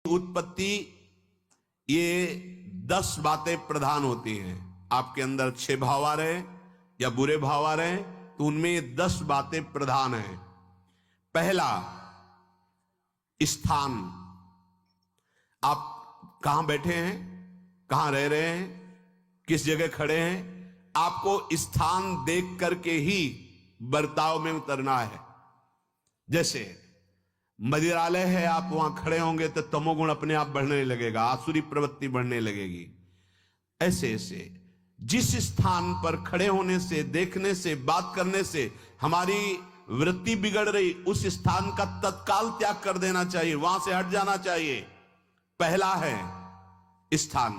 उत्पत्ति ये 10 बातें प्रधान होती हैं। आपके अंदर 6 भाव आ रहे या बुरे भाव आ रहे हैं तो उनमें ये 10 बातें प्रधान हैं। पहला, स्थान। आप कहां बैठे हैं, कहां रह रहे हैं, किस जगह खड़े हैं, आपको स्थान देख करके ही बर्ताव में उतरना है। जैसे मदिरालय है, आप वहां खड़े होंगे तो तमोगुण अपने आप बढ़ने लगेगा, आसुरी प्रवृत्ति बढ़ने लगेगी। ऐसे ऐसे जिस स्थान पर खड़े होने से, देखने से, बात करने से हमारी वृत्ति बिगड़ रही, उस स्थान का तत्काल त्याग कर देना चाहिए, वहां से हट जाना चाहिए। पहला है स्थान।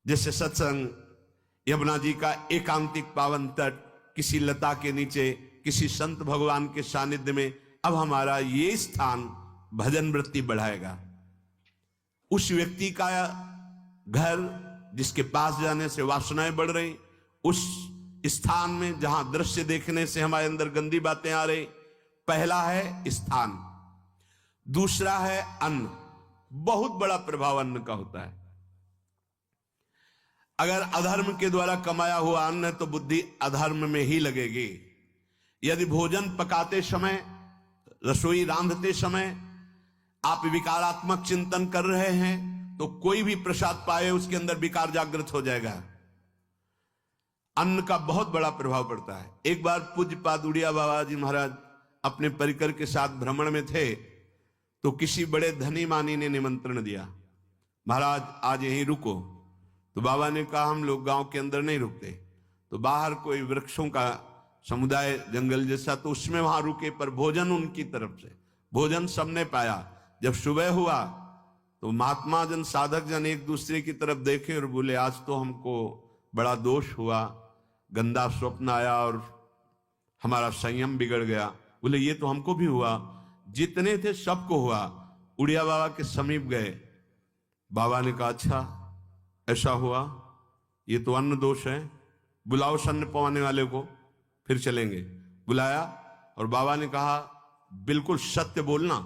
जैसे सत्संग, यमुना जी का एकांतिक पावन तट, किसी लता के नीचे, किसी संत भगवान के सानिध्य में, अब हमारा ये स्थान भजन वृत्ति बढ़ाएगा। उस व्यक्ति का घर जिसके पास जाने से वासनाएं बढ़ रही, उस स्थान में जहां दृश्य देखने से हमारे अंदर गंदी बातें आ रही, पहला है स्थान। दूसरा है अन्न। बहुत बड़ा प्रभाव अन्न का होता है। अगर अधर्म के द्वारा कमाया हुआ अन्न है तो बुद्धि अधर्म में ही लगेगी। यदि भोजन पकाते समय, रसोई रांधते समय आप विकारात्मक चिंतन कर रहे हैं तो कोई भी प्रसाद पाए उसके अंदर विकार जागृत हो जाएगा। अन्न का बहुत बड़ा प्रभाव पड़ता है। एक बार पूज्य पाद उड़िया बाबा जी महाराज अपने परिकर के साथ भ्रमण में थे तो किसी बड़े धनी मानी ने निमंत्रण दिया, महाराज आज यहीं रुको। तो बाबा ने कहा हम लोग गांव के अंदर नहीं रुकते, तो बाहर कोई वृक्षों का समुदाय, जंगल जैसा, तो उसमें वहां रुके, पर भोजन उनकी तरफ से, भोजन सबने पाया। जब सुबह हुआ तो महात्मा जन, साधक जन एक दूसरे की तरफ देखे और बोले आज तो हमको बड़ा दोष हुआ, गंदा स्वप्न आया और हमारा संयम बिगड़ गया। बोले ये तो हमको भी हुआ, जितने थे सबको हुआ। उड़िया बाबा के समीप गए, बाबा ने कहा अच्छा ऐसा हुआ, ये तो अन्न दोष है, बुलाओ सन्न पवाने वाले को, फिर चलेंगे। बुलाया और बाबा ने कहा बिल्कुल सत्य बोलना,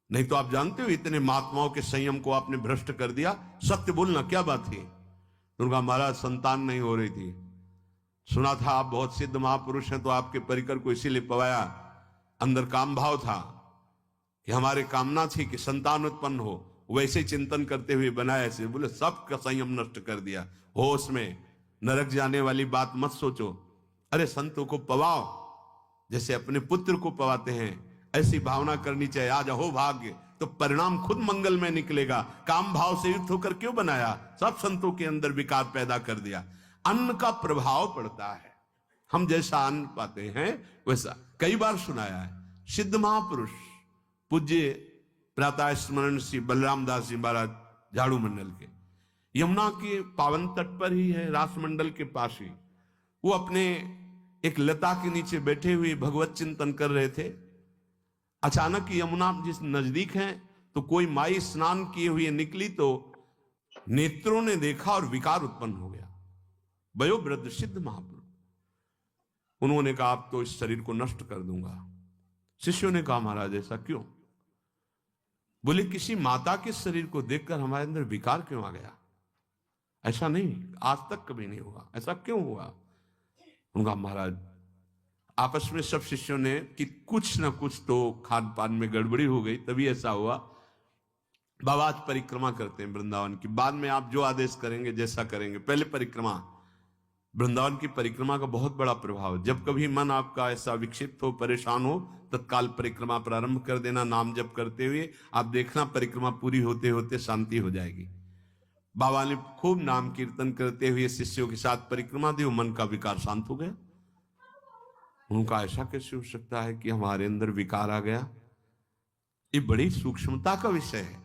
नहीं तो आप जानते हो इतने महात्माओं के संयम को आपने भ्रष्ट कर दिया, सत्य बोलना क्या बात थी। उनका महाराज संतान नहीं हो रही थी, सुना था आप बहुत सिद्ध महापुरुष हैं तो आपके परिकर को इसीलिए पवाया, अंदर काम भाव था कि हमारे कामना थी कि संतान उत्पन्न हो, वैसे चिंतन करते हुए बनाया ऐसे। बोले सबका संयम नष्ट कर दिया, होश में, नरक जाने वाली बात मत सोचो। अरे संतों को पवाओ जैसे अपने पुत्र को पवाते हैं, ऐसी भावना करनी चाहिए। आज हो भाग्य तो परिणाम खुद मंगल में निकलेगा। काम भाव से युक्त होकर क्यों बनाया, सब संतों के अंदर विकार पैदा कर दिया। अन्न का प्रभाव पड़ता है, हम जैसा अन्न पाते हैं वैसा। कई बार सुनाया है, सिद्ध महापुरुष पूज्य प्रातः स्मरण श्री बलराम दास जी महाराज झाड़ू मंडल के, यमुना के पावन तट पर ही है, रासमंडल के पास ही, वो अपने एक लता के नीचे बैठे हुए भगवत चिंतन कर रहे थे। अचानक यमुना जिस नजदीक है तो कोई माई स्नान किए हुए निकली तो नेत्रों ने देखा और विकार उत्पन्न हो गया। वयोवृद्ध सिद्ध महापुरुष, उन्होंने कहा आप तो इस शरीर को नष्ट कर दूंगा। शिष्यों ने कहा महाराज ऐसा क्यों? बोले किसी माता के शरीर को देखकर हमारे अंदर विकार क्यों आ गया? ऐसा नहीं, आज तक कभी नहीं हुआ, ऐसा क्यों हुआ? उनका महाराज आपस में सब शिष्यों ने कि कुछ ना कुछ तो खान पान में गड़बड़ी हो गई तभी ऐसा हुआ। बाबा आज परिक्रमा करते हैं वृंदावन की, बाद में आप जो आदेश करेंगे जैसा करेंगे, पहले परिक्रमा। वृंदावन की परिक्रमा का बहुत बड़ा प्रभाव, जब कभी मन आपका ऐसा विक्षिप्त हो, परेशान हो, तत्काल परिक्रमा प्रारंभ कर देना, नाम जप करते हुए। आप देखना परिक्रमा पूरी होते होते शांति हो जाएगी। बाबा ने खूब नाम कीर्तन करते हुए शिष्यों के साथ परिक्रमा दी, मन का विकार शांत हो गया। उनका ऐसा कैसे हो सकता है कि हमारे अंदर विकार आ गया? ये बड़ी सूक्ष्मता का विषय है।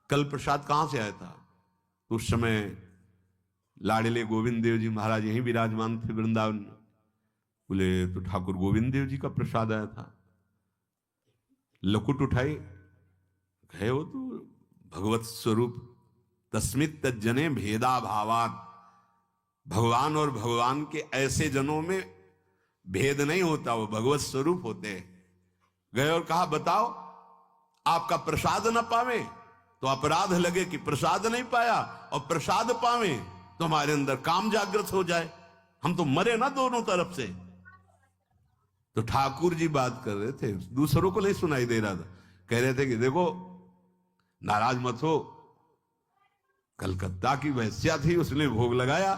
कल प्रसाद कहां से आया था? तो उस समय लाडले गोविंद देव जी महाराज यहीं विराजमान थे वृंदावन में। बोले तो ठाकुर गोविंद देव जी का प्रसाद आया था। लकुट उठाई, गए हो तो भगवत स्वरूप तस्मित तज्जने भेदा भावात, भगवान और भगवान के ऐसे जनों में भेद नहीं होता, वो भगवत स्वरूप होते हैं। गए और कहा बताओ आपका प्रसाद न पावे तो अपराध लगे कि प्रसाद नहीं पाया, और प्रसाद पावे तो हमारे अंदर काम जागृत हो जाए, हम तो मरे ना दोनों तरफ से। तो ठाकुर जी बात कर रहे थे, दूसरों को नहीं सुनाई दे रहा था। कह रहे थे कि देखो नाराज मत हो, कलकत्ता की वैश्या थी, उसने भोग लगाया,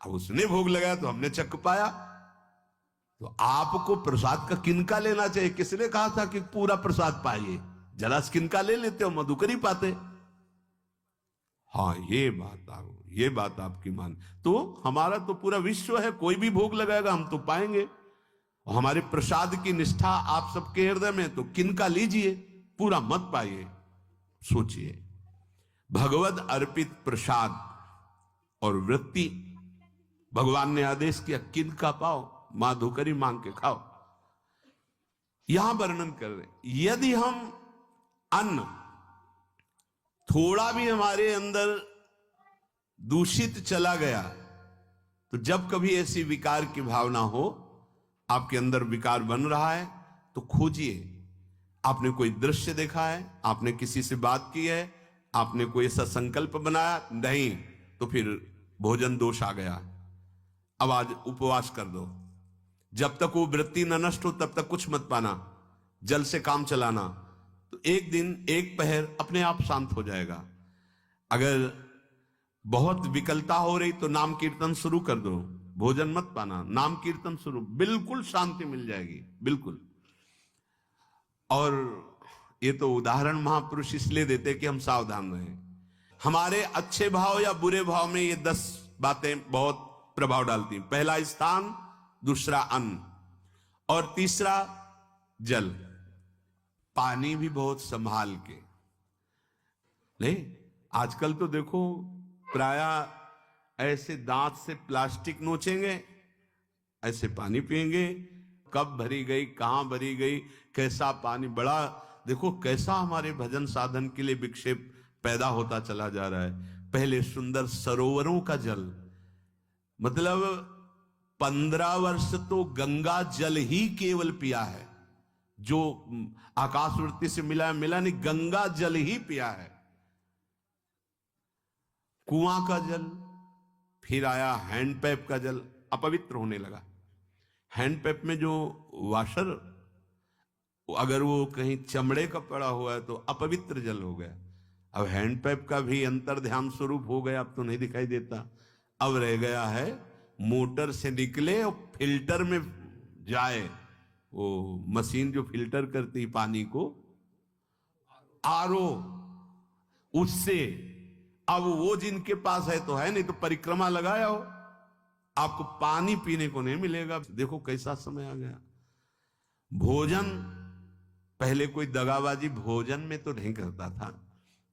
अब उसने भोग लगाया तो हमने चख पाया, तो आपको प्रसाद का किनका लेना चाहिए? किसने कहा था कि पूरा प्रसाद पाइए? जरा किनका ले लेते हो, मधुकरी पाते। हाँ ये बात आपकी मान, तो हमारा तो पूरा विश्व है, कोई भी भोग लगाएगा हम तो पाएंगे, और हमारे प्रसाद की निष्ठा आप सबके हृदय में, तो किनका लीजिए, पूरा मत पाइए। सोचिए, भगवद अर्पित प्रसाद और वृत्ति, भगवान ने आदेश किया किनका पाओ, माधुकरी मांग के खाओ। यहां वर्णन कर रहे, यदि हम अन्न थोड़ा भी हमारे अंदर दूषित चला गया, तो जब कभी ऐसी विकार की भावना हो, आपके अंदर विकार बन रहा है, तो खोजिए। आपने कोई दृश्य देखा है, आपने किसी से बात की है, आपने कोई ऐसा संकल्प बनाया, नहीं, तो फिर भोजन दोष आ गया, अब आज उपवास कर दो। जब तक वो वृत्ति न नष्ट हो तब तक कुछ मत पाना, जल से काम चलाना, तो एक दिन एक पहर अपने आप शांत हो जाएगा। अगर बहुत विकलता हो रही तो नाम कीर्तन शुरू कर दो, भोजन मत पाना, नाम कीर्तन शुरू, बिल्कुल शांति मिल जाएगी, बिल्कुल। और ये तो उदाहरण महापुरुष इसलिए देते कि हम सावधान रहें। हमारे अच्छे भाव या बुरे भाव में ये 10 बातें बहुत प्रभाव डालती हैं। पहला स्थान, दूसरा अन्न, और तीसरा जल। पानी भी बहुत संभाल के, नहीं आजकल तो देखो प्रायः ऐसे दांत से प्लास्टिक नोचेंगे, ऐसे पानी पिएंगे, कब भरी गई, कहां भरी गई, कैसा पानी, बड़ा देखो कैसा हमारे भजन साधन के लिए विक्षेप पैदा होता चला जा रहा है। पहले सुंदर सरोवरों का जल, मतलब 15 वर्ष तो गंगा जल ही केवल पिया है, जो आकाशवृत्ति से मिला नहीं, गंगा जल ही पिया है। कुआं का जल, फिर आया हैंडपैप का जल, अपवित्र होने लगा। हैंडपैप में जो वाशर, अगर वो कहीं चमड़े का पड़ा हुआ है तो अपवित्र जल हो गया। अब हैंडपैप का भी अंतर ध्यान स्वरूप हो गया, अब तो नहीं दिखाई देता। अब रह गया है मोटर से निकले और फिल्टर में जाए, वो मशीन जो फिल्टर करती पानी को, आरओ, उससे। अब वो जिनके पास है तो है, नहीं तो परिक्रमा लगाया हो, आपको पानी पीने को नहीं मिलेगा। देखो कैसा समय आ गया। भोजन, पहले कोई दगाबाजी भोजन में तो नहीं करता था।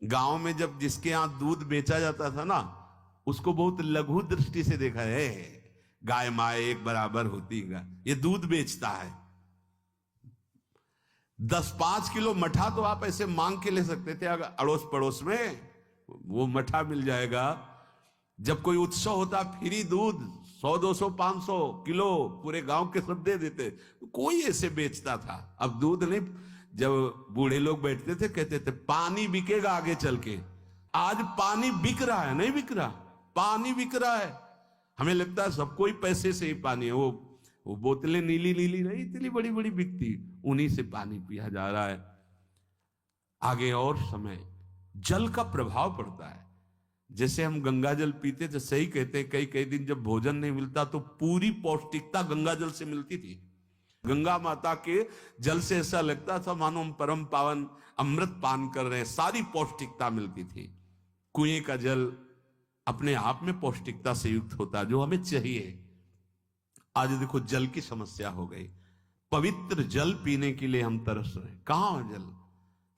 गांव में जब जिसके यहां दूध बेचा जाता था ना, उसको बहुत लघु दृष्टि से देखा है, गाय माए एक बराबर होती है, ये दूध बेचता है। 10-5 किलो मठा तो आप ऐसे मांग के ले सकते थे, अगर अड़ोस पड़ोस में वो मठा मिल जाएगा। जब कोई उत्सव होता, फ्री दूध 100, 200, 500 किलो पूरे गांव के सब दे देते, कोई ऐसे बेचता था। अब दूध नहीं, जब बूढ़े लोग बैठते थे कहते थे पानी बिकेगा आगे चल के। आज पानी बिक रहा है, नहीं बिक रहा, पानी बिक रहा है। हमें लगता है सबको ही पैसे से ही पानी है, वो बोतलें नीली नीली नहीं, इतनी बड़ी बड़ी बिकती, उन्हीं से पानी पिया जा रहा है। आगे और समय जल का प्रभाव पड़ता है। जैसे हम गंगा जल पीते थे, सही कहते हैं, कई कई दिन जब भोजन नहीं मिलता तो पूरी पौष्टिकता गंगा जल से मिलती थी। गंगा माता के जल से ऐसा लगता था मानो हम परम पावन अमृत पान कर रहे हैं, सारी पौष्टिकता मिलती थी। कुएं का जल अपने आप में पौष्टिकता से युक्त होता, जो हमें चाहिए। आज देखो जल की समस्या हो गई, पवित्र जल पीने के लिए हम तरस रहे हैं। कहां जल,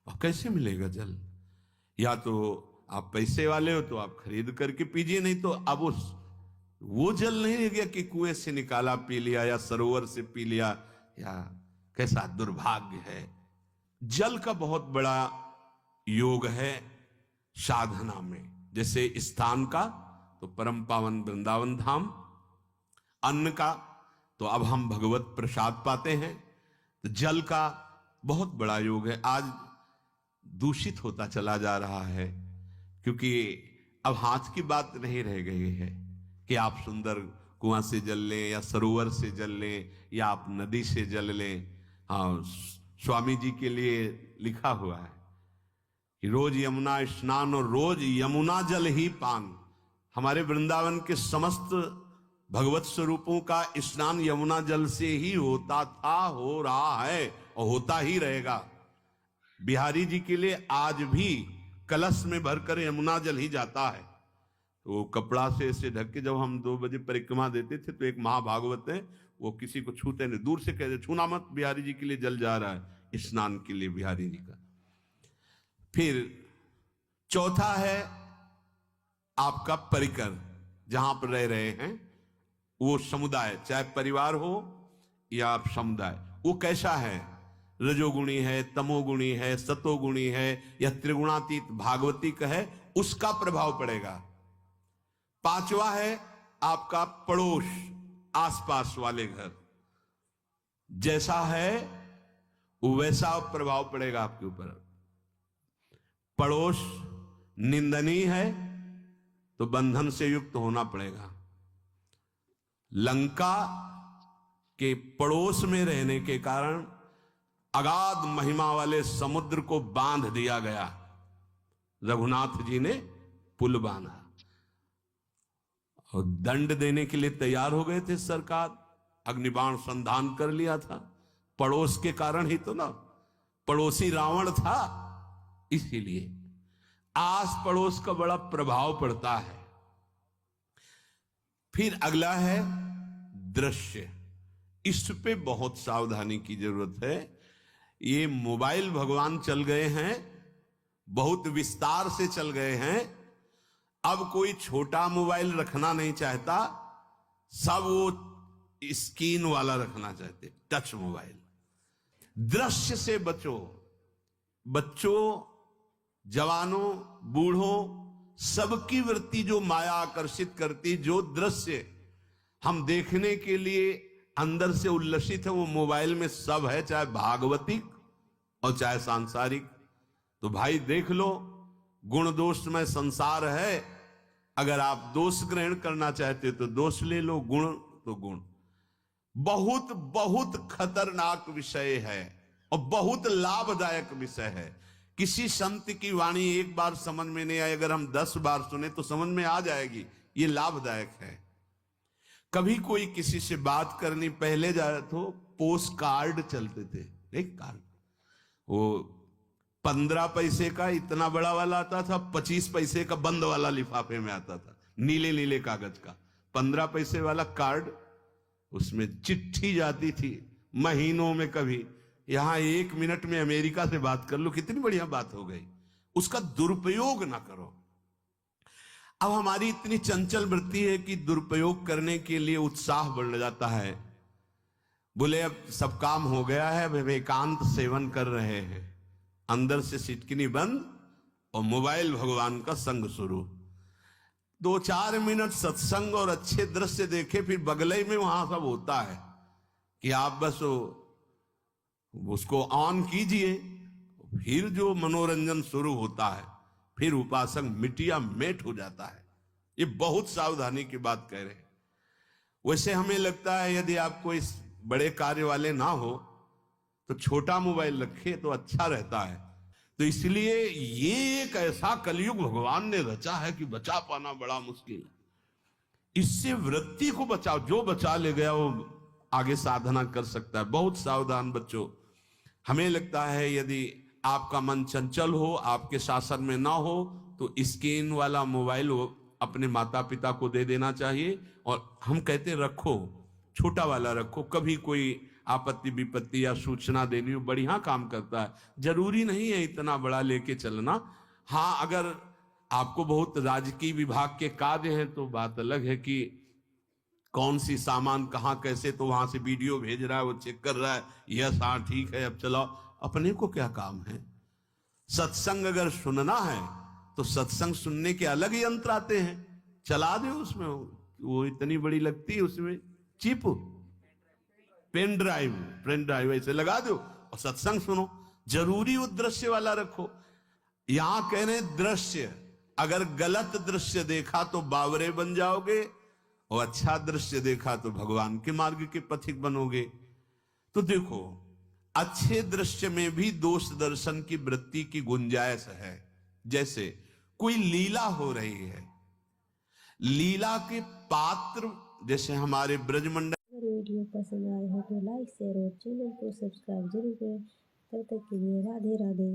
और कैसे मिलेगा जल? या तो आप पैसे वाले हो तो आप खरीद करके पीजिए, नहीं तो अब वो जल नहीं रह गया कि कुएं से निकाला पी लिया या सरोवर से पी लिया, या कैसा दुर्भाग्य है। जल का बहुत बड़ा योग है साधना में। जैसे स्थान का तो परम पावन वृंदावन धाम, अन्न का तो अब हम भगवत प्रसाद पाते हैं, तो जल का बहुत बड़ा योग है। आज दूषित होता चला जा रहा है, क्योंकि अब हाथ की बात नहीं रह गई है कि आप सुंदर कुआं से जल लें या सरोवर से जल लें या आप नदी से जल लें। हाँ, स्वामी जी के लिए लिखा हुआ है कि रोज यमुना स्नान और रोज यमुना जल ही पान। हमारे वृंदावन के समस्त भगवत स्वरूपों का स्नान यमुना जल से ही होता था, हो रहा है और होता ही रहेगा। बिहारी जी के लिए आज भी कलश में भरकर यमुना जल ही जाता है। तो कपड़ा से ऐसे ढक के जब हम 2 बजे परिक्रमा देते थे तो एक महाभागवत है, वो किसी को छूते नहीं, दूर से कहते छूना मत, बिहारी जी के लिए जल जा रहा है स्नान के लिए बिहारी जी का। फिर चौथा है आपका परिकर, जहां पर रह रहे हैं वो समुदाय, चाहे परिवार हो या आप समुदाय, वो कैसा है, रजोगुणी है, तमोगुणी है, सतोगुणी है या त्रिगुणातीत भागवतिक है, उसका प्रभाव पड़ेगा। पांचवा है आपका पड़ोस, आसपास वाले घर, जैसा है वैसा प्रभाव पड़ेगा आपके ऊपर। पड़ोस निंदनीय है तो बंधन से युक्त होना पड़ेगा। लंका के पड़ोस में रहने के कारण अगाध महिमा वाले समुद्र को बांध दिया गया, रघुनाथ जी ने पुल बांधा और दंड देने के लिए तैयार हो गए थे सरकार, अग्निबाण संधान कर लिया था, पड़ोस के कारण ही तो ना, पड़ोसी रावण था, इसीलिए आस पड़ोस का बड़ा प्रभाव पड़ता है। फिर अगला है दृश्य, इस पे बहुत सावधानी की जरूरत है। ये मोबाइल भगवान चल गए हैं, बहुत विस्तार से चल गए हैं, अब कोई छोटा मोबाइल रखना नहीं चाहता, सब वो स्क्रीन वाला रखना चाहते, टच मोबाइल। दृश्य से बचो, बच्चों, जवानों, बूढ़ों, सबकी वृत्ति जो माया आकर्षित करती, जो दृश्य हम देखने के लिए अंदर से उल्लसित है, वो मोबाइल में सब है, चाहे भागवतिक और चाहे सांसारिक। तो भाई देख लो, गुण दोष में संसार है, अगर आप दोष ग्रहण करना चाहते तो दोष ले लो, गुण तो गुण। बहुत बहुत खतरनाक विषय है और बहुत लाभदायक विषय है। किसी संत की वाणी एक बार समझ में नहीं आई, अगर हम 10 बार सुने तो समझ में आ जाएगी, ये लाभदायक है। कभी कोई किसी से बात करनी, पहले जाए तो पोस्ट कार्ड चलते थे, एक कार्ड, वो 15 पैसे का इतना बड़ा वाला आता था, 25 पैसे का बंद वाला लिफाफे में आता था, नीले नीले कागज का 15 पैसे वाला कार्ड, उसमें चिट्ठी जाती थी महीनों में। कभी यहां 1 मिनट में अमेरिका से बात कर लो, कितनी बढ़िया बात हो गई। उसका दुरुपयोग ना करो। अब हमारी इतनी चंचल वृत्ति है कि दुरुपयोग करने के लिए उत्साह बढ़ जाता है। बोले अब सब काम हो गया है, अब एकांत सेवन कर रहे हैं, अंदर से सिटकिनी बंद और मोबाइल भगवान का संग शुरू। 2-4 मिनट सत्संग और अच्छे दृश्य देखे, फिर बगले में वहां सब होता है कि आप बस उसको ऑन कीजिए, फिर जो मनोरंजन शुरू होता है, फिर उपासक मिटिया मेट हो जाता है। ये बहुत सावधानी की बात कह रहे हैं। वैसे हमें लगता है यदि आपको इस बड़े कार्य वाले ना हो तो छोटा मोबाइल रखे तो अच्छा रहता है। तो इसलिए ये एक ऐसा कलयुग भगवान ने रचा है कि बचा पाना बड़ा मुश्किल है। इससे वृत्ति को बचाओ, जो बचा ले गया वो आगे साधना कर सकता है। बहुत सावधान बच्चों। हमें लगता है यदि आपका मन चंचल हो, आपके शासन में ना हो, तो स्क्रीन वाला मोबाइल अपने माता पिता को दे देना चाहिए। और हम कहते रखो, छोटा वाला रखो, कभी कोई आपत्ति विपत्ति या सूचना देनी हो, बढ़िया काम करता है। जरूरी नहीं है इतना बड़ा लेके चलना। हाँ, अगर आपको बहुत राजकीय विभाग के कार्य हैं तो बात अलग है कि कौन सी सामान कहाँ कैसे, तो वहां से वीडियो भेज रहा है, वो चेक कर रहा है, यस हाँ ठीक है अब चलाओ। अपने को क्या काम है? सत्संग अगर सुनना है तो सत्संग सुनने के अलग यंत्र आते हैं, चला दो उसमें, वो इतनी बड़ी लगती है, उसमें चिप, पेन ड्राइव ऐसे लगा दो और सत्संग सुनो। जरूरी उद्देश्य वाला रखो। यहां कह रहे दृश्य, अगर गलत दृश्य देखा तो बावरे बन जाओगे और अच्छा दृश्य देखा तो भगवान के मार्ग के पथिक बनोगे। तो देखो, अच्छे दृश्य में भी दोष दर्शन की वृत्ति की गुंजाइश है। जैसे कोई लीला हो रही है, लीला के पात्र जैसे हमारे ब्रजमंडल। अगर वीडियो पसंद आए हो तो लाइक शेयर और चैनल को सब्सक्राइब जरूर करें। तब तक के लिए राधे राधे।